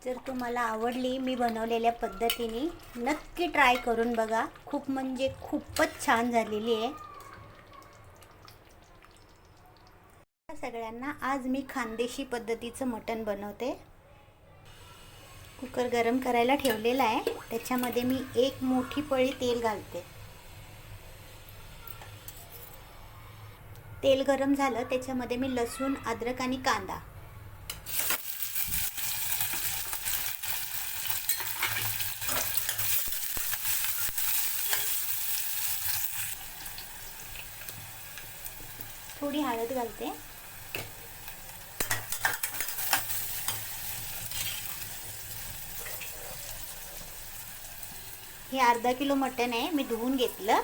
जर तुम्हाला आवडली मी बनवलेल्या पद्धतीने नक्की ट्राय करून बघा. खूप म्हणजे खूपच छान झालेली आहे. सगळ्यांना आज मी खानदेशी पद्धतीचं मटण बनवते. कुकर गरम करायला ठेवलेला आहे. त्याच्यामध्ये मी एक मोठी पळी तेल घालते. तेल गरम झालं, त्याच्यामध्ये मी लसूण, अद्रक आणि कांदा थोडी हळद घालते. हे अर्धा किलो मटण आहे, मी धुवून घेतलं.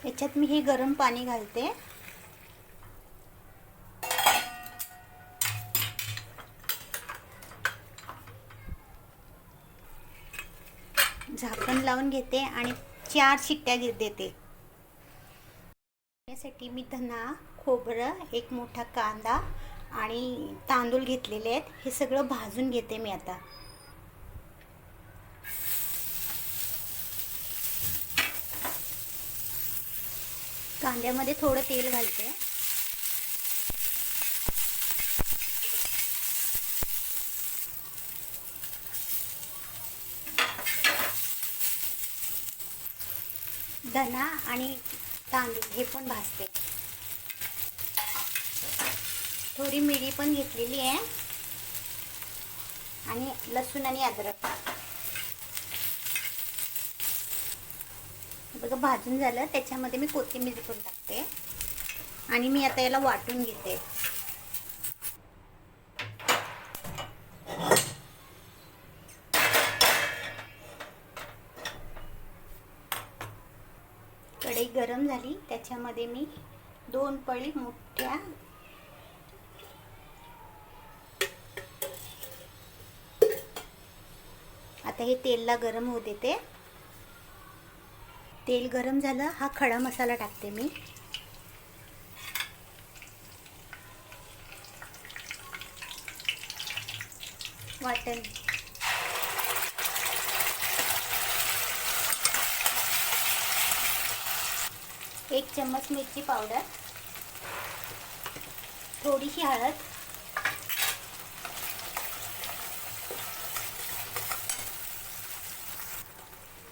याच्यात मी हे गरम पाणी घालते. झाकण लावून घेते आणि 4 शिट्ट्या देते. यासाठी मी धना, खोबरं, एक मोठा कांदा आणि तांदूळ घेतलेले आहेत. हे सगळं भाजून घेते मी आता. कांद्यामध्ये थोडं तेल घालते. धना आणि तांदूळ हे पण भाजते. थोडी मिरी पण घेतलेली आहे आणि लसूण आणि अद्रक. बघा भाजून झालं. त्याच्यामध्ये मी कोथिंबीर पण टाकते आणि मी आता याला वाटून घेते. कढई गरम झाली, त्याच्यामध्ये मी 2 पळी मोठ्या आता हे तेलला गरम होऊ देते. तेल गरम झालं, हा खडा मसाला टाकते मी. वाटण, एक चम्मच मिरची पावडर, थोडीशी हळद,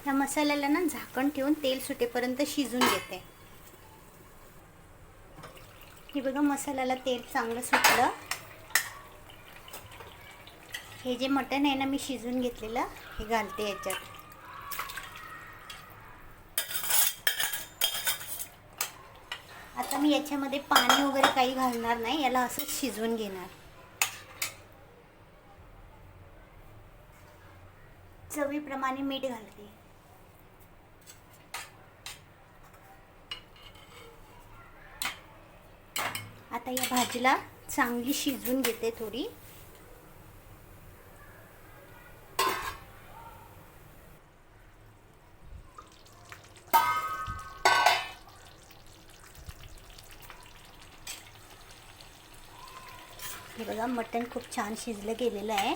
या मसाल्याला ना झाकण ठेवून तेल सुटेपर्यंत शिजून घेते. हे बघा मसाल्याला तेल चांगलं सुटलं. हे जे मटण आहे ना मी शिजून घेतलेलं, हे घालते याच्यात. आता मी याच्यामध्ये पाणी वगैरे काही घालणार नाही, याला असंच शिजवून घेणार. चवीप्रमाणे मीठ घालते. आता या भाजीला चांगली शिजवून घेते थोडी. हे बघा मटण खूप छान शिजलं गेलेलं आहे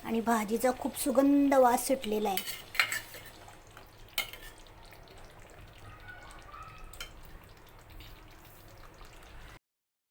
आणि भाजीचा खूप सुगंध वास सुटलेला आहे.